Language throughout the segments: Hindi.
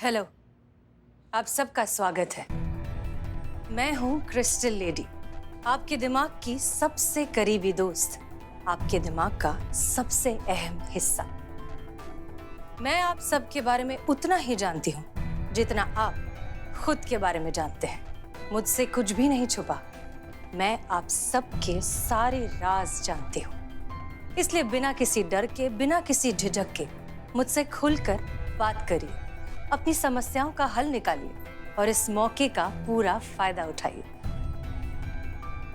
हेलो, आप सबका स्वागत है। मैं हूं क्रिस्टल लेडी, आपके दिमाग की सबसे करीबी दोस्त, आपके दिमाग का सबसे अहम हिस्सा। मैं आप सबके बारे में उतना ही जानती हूं जितना आप खुद के बारे में जानते हैं। मुझसे कुछ भी नहीं छुपा। मैं आप सबके सारे राज जानती हूं। इसलिए बिना किसी डर के, बिना किसी झिझक के मुझसे खुलकर बात करिए, अपनी समस्याओं का हल निकालिए और इस मौके का पूरा फायदा उठाइए।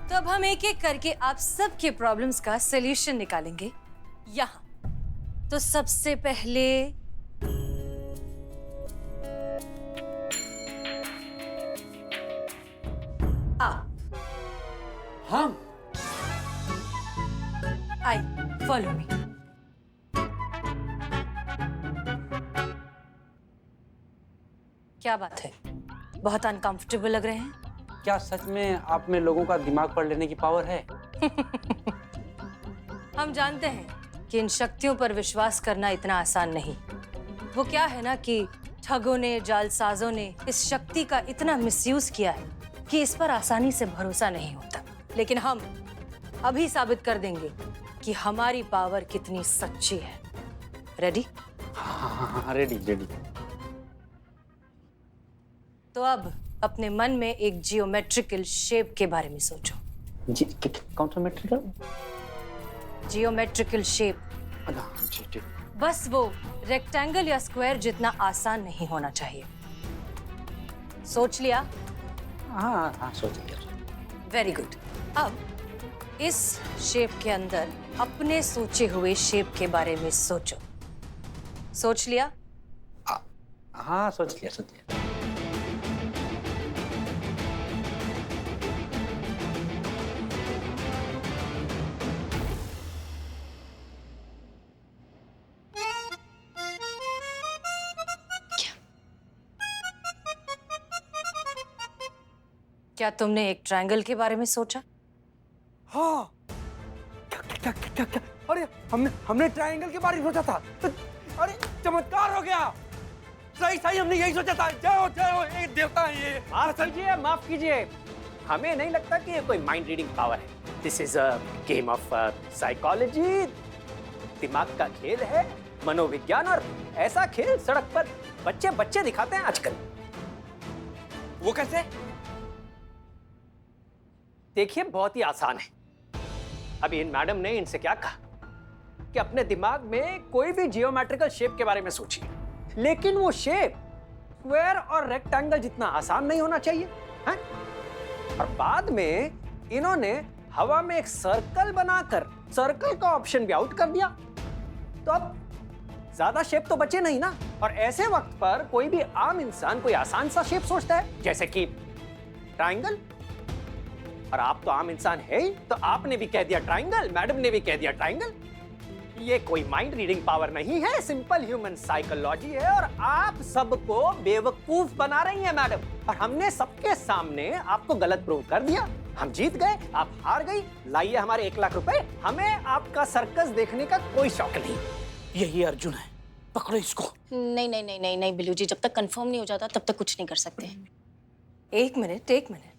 तो अब हम एक एक करके आप सबके प्रॉब्लम्स का सॉल्यूशन निकालेंगे यहां। तो सबसे पहले आप। हम आई फॉलो मी। क्या बात है, बहुत अनकंफर्टेबल लग रहे हैं? क्या सच में आप में लोगों का दिमाग पढ़ लेने की पावर है? हम जानते हैं कि इन शक्तियों पर विश्वास करना इतना आसान नहीं। वो क्या है ना कि ठगों ने, जालसाजों ने इस शक्ति का इतना मिसयूज किया है कि इस पर आसानी से भरोसा नहीं होता। लेकिन हम अभी साबित कर देंगे कि हमारी पावर कितनी सच्ची है। रेडी? हाँ, रेडी रेडी। तो अब अपने मन में एक जियोमेट्रिकल शेप के बारे में सोचो। जी कौन सा मेट्रिकल? Geometrical shape. जी ठीक। बस वो रेक्टेंगल या स्क्वायर जितना आसान नहीं होना चाहिए। सोच लिया? हाँ हाँ, सोच लिया। Very good. अब इस शेप के अंदर अपने सोचे हुए शेप के बारे में सोचो। सोच लिया? हाँ, सोच लिया सोच लिया। क्या तुमने एक ट्रायंगल के बारे में सोचा? हाँ, क्या क्या क्या क्या? अरे हमने ट्रायंगल के बारे में सोचा था। अरे चमत्कार हो गया। सही सही, हमने यही सोचा था। जय हो एक देवता है ये। माफ कीजिए, हमें नहीं लगता कि ये कोई माइंड रीडिंग पावर है। This is a game of psychology. दिमाग का खेल है, मनोविज्ञान। और ऐसा खेल सड़क पर बच्चे बच्चे दिखाते हैं आजकल। वो कैसे? देखिए, बहुत ही आसान है। अभी इन मैडम ने इनसे क्या कहा कि अपने दिमाग में कोई भी जियोमेट्रिकल शेप के बारे में सोचिए, लेकिन वो शेप स्क्वायर और रेक्टेंगल जितना आसान नहीं होना चाहिए, हैं? और बाद में इन्होंने हवा में एक सर्कल बनाकर सर्कल का ऑप्शन भी आउट कर दिया। तो अब ज्यादा शेप तो बचे नहीं ना। और ऐसे वक्त पर कोई भी आम इंसान कोई आसान सा शेप सोचता है, जैसे कि ट्रायंगल। और आप तो आम इंसान है ही, तो आपने भी कह दिया ट्रायंगल, मैडम ने भी कह दिया ट्रायंगल। ये कोई माइंड रीडिंग पावर नहीं है, सिंपल ह्यूमन साइकोलॉजी है। और आप सबको बेवकूफ बना रही हैं मैडम। और हमने सबके सामने आपको गलत प्रूव कर दिया। हम जीत गए, आप हार गई। लाइए हमारे 1 लाख रुपए। हमें आपका सर्कस देखने का कोई शौक नहीं। यही अर्जुन है, पकड़ो इसको। नहीं नहीं नहीं नहीं नहीं बिल्लू जी, जब तक कंफर्म नहीं हो जाता तब तक कुछ नहीं कर सकते। एक मिनट,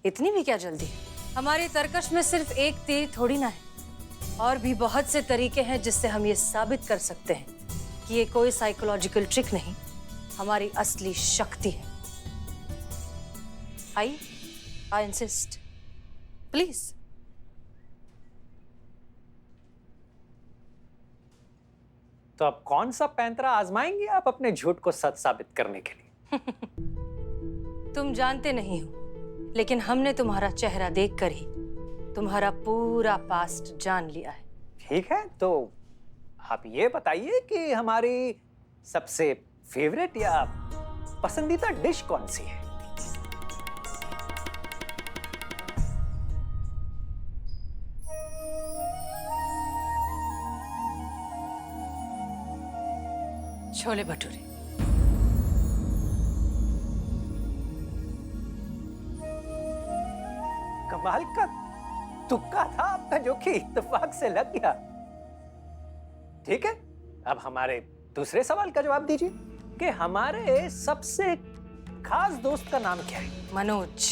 इतनी भी क्या जल्दी है? हमारी तरकश में सिर्फ एक तीर थोड़ी ना है, और भी बहुत से तरीके हैं जिससे हम ये साबित कर सकते हैं कि ये कोई साइकोलॉजिकल ट्रिक नहीं, हमारी असली शक्ति है। I insist, please. तो अब कौन सा पैंतरा आजमाएंगे आप अपने झूठ को सच साबित करने के लिए? तुम जानते नहीं हो, लेकिन हमने तुम्हारा चेहरा देखकर ही तुम्हारा पूरा पास्ट जान लिया है। ठीक है, तो आप ये बताइए कि हमारी सबसे फेवरेट या पसंदीदा डिश कौन सी है? छोले भटूरे। कमाल का तुक्का था आपका, जो कि इत्तेफाक से लग गया। ठीक है, अब हमारे दूसरे सवाल का जवाब दीजिए कि हमारे सबसे खास दोस्त का नाम क्या है? मनोज,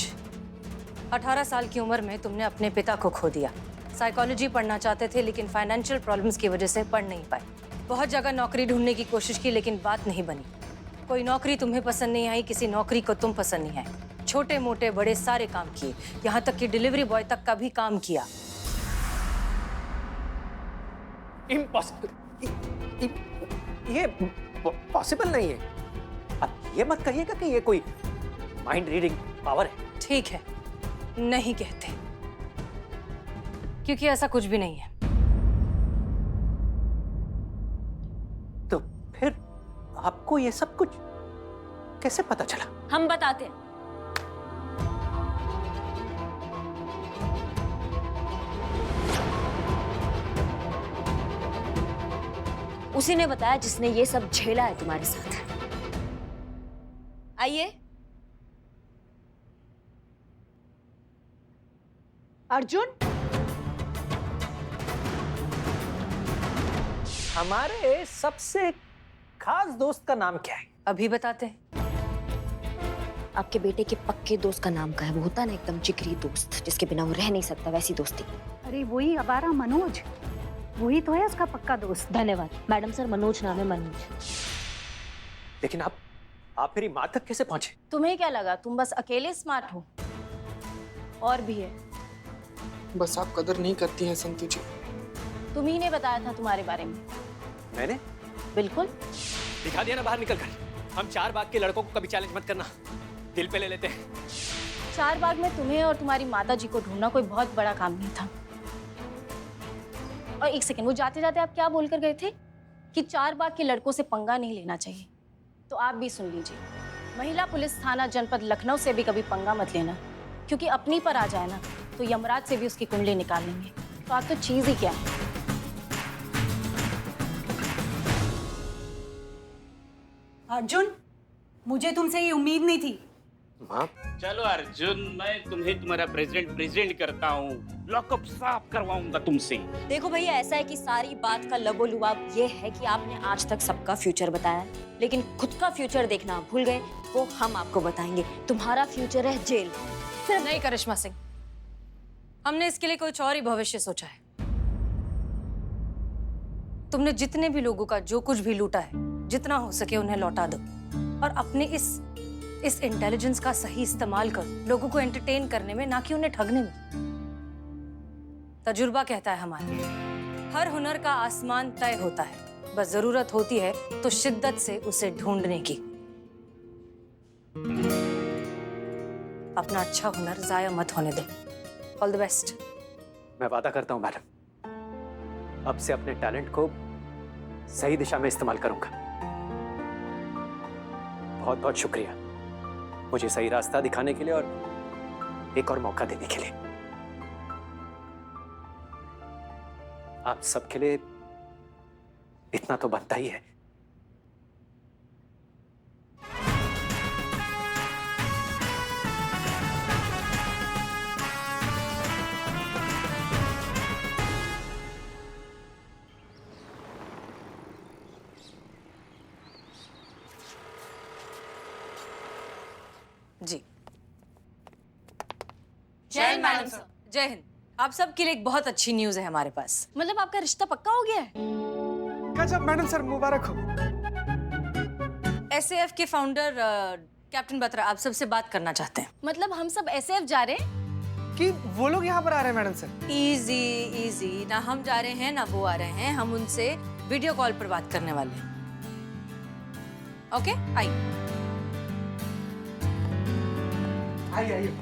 18 साल की उम्र में तुमने अपने पिता को खो दिया। साइकोलॉजी पढ़ना चाहते थे लेकिन फाइनेंशियल प्रॉब्लम्स की वजह से पढ़ नहीं पाए। बहुत जगह नौकरी ढूंढने की कोशिश की लेकिन बात नहीं बनी। कोई नौकरी तुम्हें पसंद नहीं आई, किसी नौकरी को तुम पसंद नहीं आए। छोटे मोटे बड़े सारे काम किए, यहाँ तक कि डिलीवरी बॉय तक का भी काम किया। इम्पॉसिबल, ये पॉसिबल नहीं है। अब ये मत कहिएगा कि ये कोई माइंड रीडिंग पावर है। ठीक है, नहीं कहते, क्योंकि ऐसा कुछ भी नहीं है। तो फिर आपको ये सब कुछ कैसे पता चला? हम बताते हैं। उसी ने बताया जिसने ये सब झेला है तुम्हारे साथ। आइए। अर्जुन, हमारे सबसे खास दोस्त का नाम क्या है? अभी बताते हैं। आपके बेटे के पक्के दोस्त का नाम क्या है? वो होता है ना एकदम जिगरी दोस्त, जिसके बिना वो रह नहीं सकता, वैसी दोस्ती। अरे वही अबारा मनोज, वही तो है उसका पक्का दोस्त। धन्यवाद मैडम सर, मनोज नाम है, मनोज। लेकिन आप मेरी माँ तक कैसे पहुंचे? तुम्हें क्या लगा तुम बस अकेले स्मार्ट हो? और भी है। बस आप कदर नहीं करती हैं संतु जी। तुम ही ने बताया था तुम्हारे बारे में। मैंने? बिल्कुल। दिखा दिया ना बाहर निकल कर। हम 4 बाग के लड़कों को कभी चैलेंज मत करना, दिल पे ले लेते हैं। 4 बाग में तुम्हें और तुम्हारी माता जी को ढूंढना कोई बहुत बड़ा काम नहीं था। और एक सेकंड, वो जाते जाते आप क्या बोलकर गए थे? कि 4 बाग के लड़कों से पंगा नहीं लेना चाहिए। तो आप भी सुन लीजिए, महिला पुलिस थाना जनपद लखनऊ से भी कभी पंगा मत लेना, क्योंकि अपनी पर आ जाए ना तो यमराज से भी उसकी कुंडली निकाल लेंगे। तो आप तो चीज ही क्या है। अर्जुन, मुझे तुमसे ये उम्मीद नहीं थी। माँ, चलो अर्जुन, मैं तुम्हें तुम्हारा प्रेसिडेंट करता हूँ। लॉकअप साफ करवाऊंगा तुमसे। देखो भैया, ऐसा है कि सारी बात का लबोलुबाब ये है कि आपने आज तक सबका फ्यूचर बताया, लेकिन खुद का फ्यूचर देखना आप भूल गए। वो हम आपको बताएंगे। तुम्हारा फ्यूचर है जेल। नहीं करिश्मा सिंह, हमने इसके लिए कुछ और ही भविष्य सोचा है। तुमने जितने भी लोगों का जो कुछ भी लूटा है, जितना हो सके उन्हें लौटा दो और अपने इस इंटेलिजेंस का सही इस्तेमाल करो लोगों को एंटरटेन करने में, ना कि उन्हें ठगने में। तजुर्बा कहता है हमारा, हर हुनर का आसमान तय होता है, बस जरूरत होती है तो शिद्दत से उसे ढूंढने की। अपना अच्छा हुनर जाया मत होने दे। All the best. मैं वादा करता हूँ मैडम, अब से अपने टैलेंट को सही दिशा में इस्तेमाल करूंगा। बहुत बहुत शुक्रिया मुझे सही रास्ता दिखाने के लिए और एक और मौका देने के लिए। आप सबके लिए इतना तो बनता ही है। जी, जय हिंद मैडम सर। जय हिंद। आप सबके लिए एक बहुत अच्छी न्यूज है हमारे पास। मतलब आपका रिश्ता पक्का हो गया है? गजब मैडम सर, मुबारक हो। एसएएफ के फाउंडर कैप्टन बत्रा आप सबसे बात करना चाहते हैं। मतलब हम सब एसएएफ जा रहे हैं? कि वो लोग यहाँ पर आ रहे हैं मैडम सर? इजी इजी, ना हम जा रहे हैं ना वो आ रहे हैं। हम उनसे वीडियो कॉल पर बात करने वाले हैं। ओके, आइए। आइए।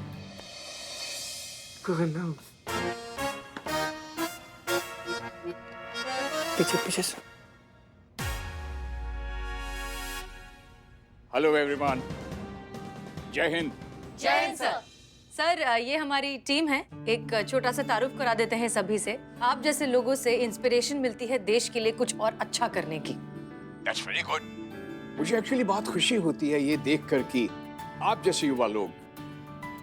पीछे से। हेलो एवरीवन, जय हिंद। जय हिंद सर। सर, ये हमारी टीम है। एक छोटा सा तारुफ करा देते हैं सभी से। आप जैसे लोगों से इंस्पिरेशन मिलती है देश के लिए कुछ और अच्छा करने की। That's very good. मुझे एक्चुअली बहुत खुशी होती है ये देखकर कि आप जैसे युवा लोग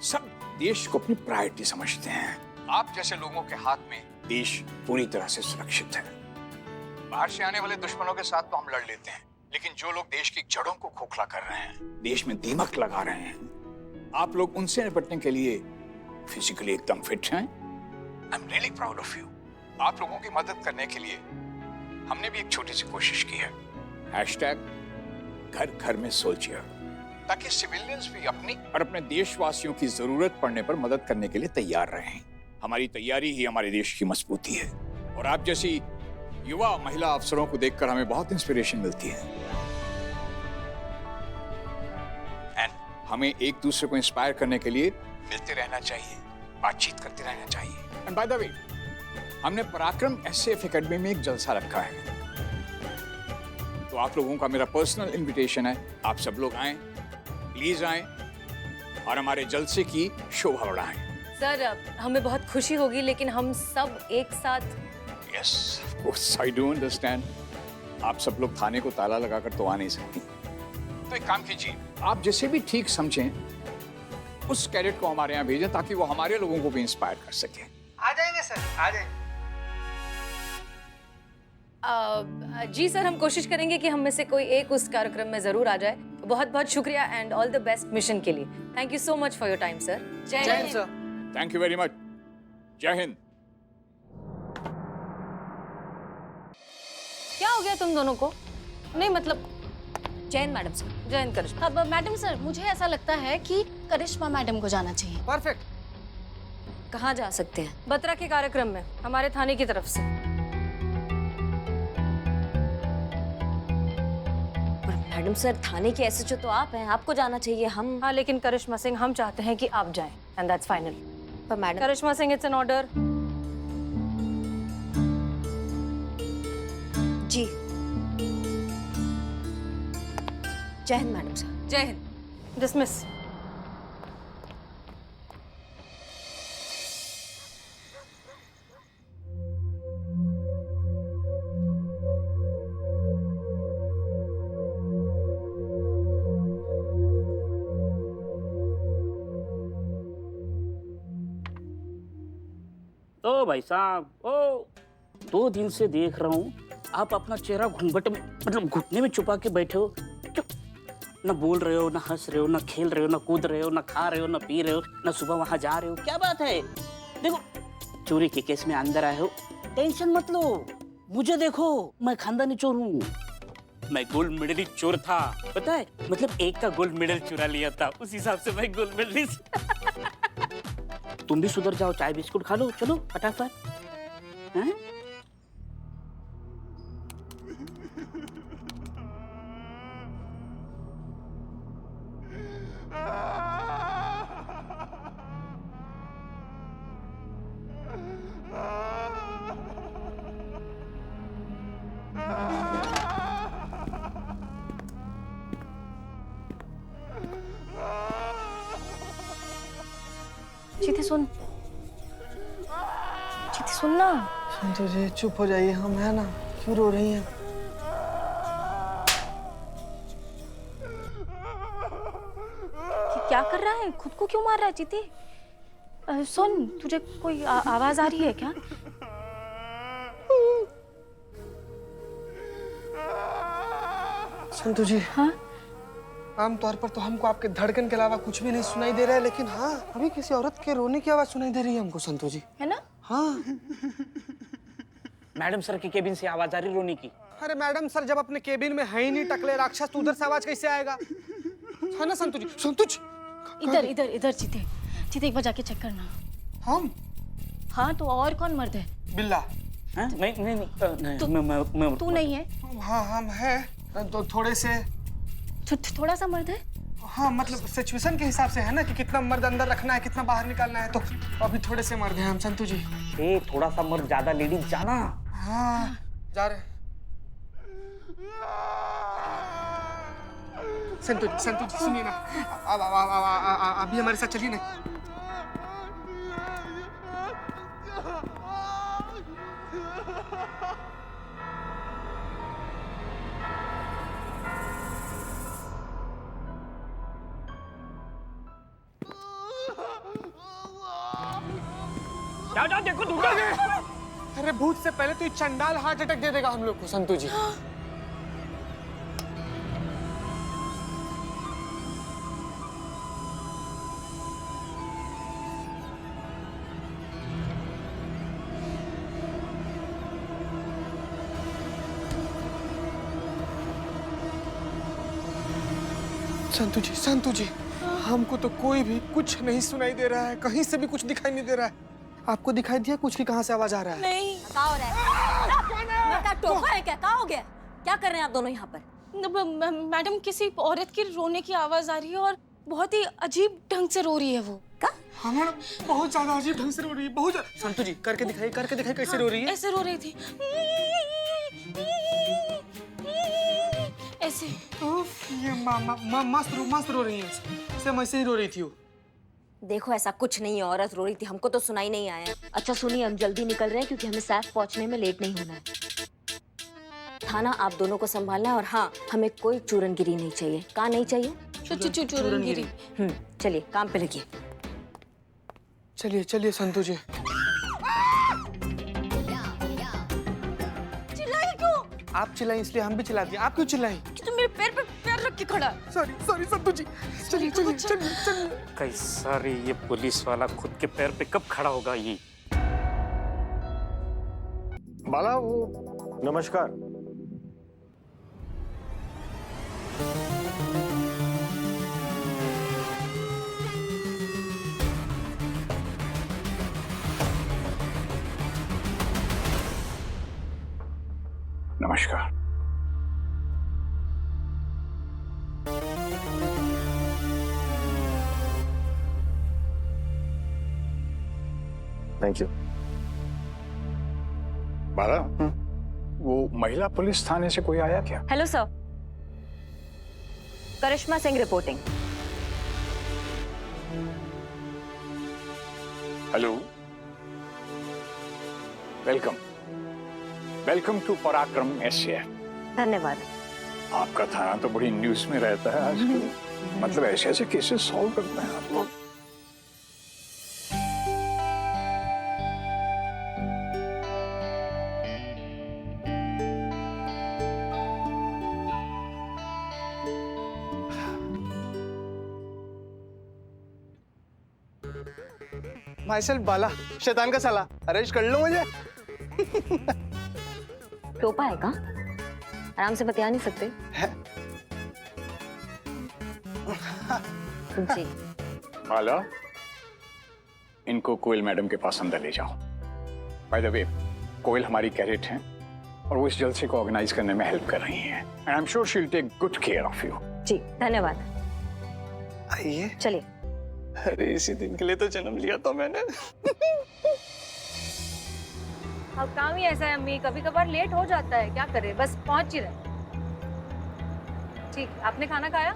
सब देश को अपनी प्रायोरिटी समझते हैं। आप जैसे लोगों के हाथ में देश पूरी तरह से सुरक्षित है। बाहर से आने वाले दुश्मनों के साथ तो हम लड़ लेते हैं, लेकिन जो लोग देश की जड़ों को खोखला कर रहे हैं, देश में दीमक लगा रहे हैं, आप लोग उनसे निपटने के लिए फिजिकली एकदम फिट हैं। I am really proud of you. आप लोगों की मदद करने के लिए हमने भी एक छोटी सी कोशिश की है। हैशटैग घर घर में सोल्जर, ताकि सिविलियंस भी अपनी और अपने देशवासियों की जरूरत पड़ने पर मदद करने के लिए तैयार रहें। हमारी तैयारी ही हमारे देश की मजबूती है और आप जैसी युवा महिला अफसरों को देखकर हमें बहुत इंस्पिरेशन मिलती है। एंड हमें एक दूसरे को इंस्पायर करने के लिए मिलते रहना चाहिए, बातचीत करते रहना चाहिए। एंड बाय द वे, हमने पराक्रम एसएएफ एकेडमी में एक जलसा रखा है, तो आप लोगों का मेरा पर्सनल इनविटेशन है, आप सब लोग आएं, प्लीज आएं और हमारे जलसे की शोभा बढ़ाएं। सर हमें बहुत खुशी होगी, लेकिन हम सब एक साथ। Yes, of course, I do understand. आप सब लोग थाने को ताला लगाकर तो आ नहीं सकती, तो एक काम कीजिए, आप जैसे भी ठीक समझें उस कैडेट को हमारे यहाँ भेजें ताकि वो हमारे लोगों को भी इंस्पायर कर सके। आ जाएंगे सर, आ जाएंगे। जी सर, हम कोशिश करेंगे कि हम में से कोई एक उस कार्यक्रम में जरूर आ जाए। बहुत बहुत शुक्रिया and all the best mission के लिए। Thank you so much for your time sir. जय हिंद sir. Thank you very much. जय हिंद। क्या हो गया तुम दोनों को? नहीं मतलब जैन मैडम सर। जैन करिश्मा। अब मैडम सर, मुझे ऐसा लगता है कि करिश्मा मैडम को जाना चाहिए। परफेक्ट। कहाँ जा सकते हैं? बत्रा के कार्यक्रम में, हमारे थाने की तरफ से। मैडम सर, थाने के एसएचओ तो आप हैं, आपको जाना चाहिए। हम हाँ, लेकिन करिश्मा सिंह, हम चाहते हैं कि आप जाएं एंड दैट्स फाइनल। पर madam, Karishma Singh, it's an order. जी। जय हिंद मैडम सर। जय हिंद। डिसमिस। ओ भाई साहब, ओ 2 दिन से देख रहा हूँ आप अपना चेहरा घूंघट में, मतलब घुटने में छुपा के बैठे हो। क्यों? ना बोल रहे हो, ना हंस रहे हो, ना खेल रहे हो, ना कूद रहे हो, ना खा रहे हो, ना पी रहे हो, ना सुबह वहां जा रहे हो। क्या बात है? देखो, चोरी के केस में अंदर आए हो, टेंशन मत लो। मुझे देखो, मैं खानदानी चोर हूँ। मैं गोल्ड मेडलिस्ट चोर था, पता है? मतलब एक का गोल्ड मेडल चुरा लिया था, उस हिसाब से मैं गोल्ड मेडलिस्ट। तुम भी सुधर जाओ, चाय बिस्कुट खा लो, चलो फटाफट। हैं? चीती सुन, चीती सुन ना। संतोष जी चुप हो जाइए, हम है ना, क्यों रो रही हैं? क्या कर रहा है? खुद को क्यों मार रहा है चीती? सुन, तुझे कोई आवाज आ रही है क्या? संतोष जी, हाँ? आमतौर पर तो हमको आपके धड़कन के अलावा कुछ भी नहीं सुनाई दे रहा है, लेकिन हाँ, अभी किसी औरत के रोने की आवाज सुनाई दे रही है हमको संतोष जी। है ना? हाँ। मैडम सर की केबिन से आवाज आ रही रोने की। अरे मैडम सर, जब अपने केबिन में है ही नहीं टकले राक्षस, तो उधर से आवाज कैसे आएगा? है ना संतोष जी? संतोष, इधर इधर इधर चीते, चीते एक बार जाके चेक करना। हम? हाँ, तो और कौन मर्द है? बिल्ला। हाँ? नहीं, तू- मैं तू नहीं है? हाँ हम है, तो थोड़े से। थोड़ा सा मर्द है? हाँ मतलब सिचुएशन के हिसाब से है ना, कि कितना मर्द अंदर रखना है, कितना बाहर निकालना है, तो अभी थोड़े से मर्द हैं हम संतु जी। ए, थोड़ा सा मर्द, ज्यादा लेडीज जाना। हाँ जा रहे। संतु जी सुनिए ना, अभी हमारे साथ चलिए ना। जाओ देखो, दूंगा। अरे भूत से पहले तो ये चंडाल हार्ट अटैक दे देगा हम लोग को संतु जी। संतू जी, हमको तो कोई भी कुछ नहीं सुनाई दे रहा है, कहीं से भी कुछ दिखाई नहीं दे रहा है। आपको दिखाई दिया कुछ की कहाँ से आवाज आ रहा है? नहीं क्या हो रहा है? मैं क्या टोका है क्या? हो गया? क्या कर रहे हैं आप दोनों यहाँ पर? मैडम किसी औरत की रोने की आवाज आ रही है और बहुत ही अजीब ढंग से रो रही है वो। हाँ मैडम, बहुत ज्यादा अजीब ढंग से रो रही है, बहुत ज्यादा। संतू जी करके दिखाइए कैसे रो रही है? ऐसे रो रही थी, ऐसे। उफ, ये मस्त रो रही है, सेम ऐसे ही रो रही थी वो। देखो ऐसा कुछ नहीं है, औरत रो रही थी, हमको तो सुनाई नहीं आया। अच्छा सुनिए, हम जल्दी निकल रहे हैं क्योंकि हमें सैफ पहुंचने में लेट नहीं होना है। थाना आप दोनों को संभालना है और हाँ, हमें कोई चूरनगिरी नहीं चाहिए। कहाँ नहीं चाहिए? चूरनगिरी। चलिए काम पे लगिए। चलिए संतू जी। चिल्लाई क्यों? आप चिल्लाई इसलिए हम भी चिल्ला दिए, आप क्यों चिल्लाई? कि तुम मेरे पैर पे पैर रख के खड़ा है। सॉरी संतू जी। चलिए। कैसा रे ये पुलिस वाला, खुद के पैर पे कब खड़ा होगा ये? बाला, वो नमस्कार। नमस्कार। Thank you. बाला, वो महिला पुलिस थाने से कोई आया क्या? Hello sir, Karishma Singh reporting. Hello, welcome to Parakram SF. धन्यवाद। आपका थाना तो बड़ी न्यूज में रहता है आजकल। मतलब ऐसे केसेस सॉल्व करते हैं आप लोग। माइसेल्फ बाला, शैतान का साला, अरेस्ट कर लो मुझे। टोपा है का? आराम से बतिया नहीं सकते? जी। बाला, इनको कोयल मैडम के पास अंदर ले जाओ। बाय द वे, कोयल हमारी कैडेट हैं और वो इस जलसे को ऑर्गेनाइज करने में हेल्प कर रही हैं। And I am sure she will take good care of you. जी धन्यवाद। आइए। चलिए। अरे इसी दिन के लिए तो जन्म लिया था मैंने। अब काम ही ऐसा है अम्मी, कभी कभार लेट हो जाता है, क्या करे, बस पहुंच ही रहे। ठीक, आपने खाना खाया?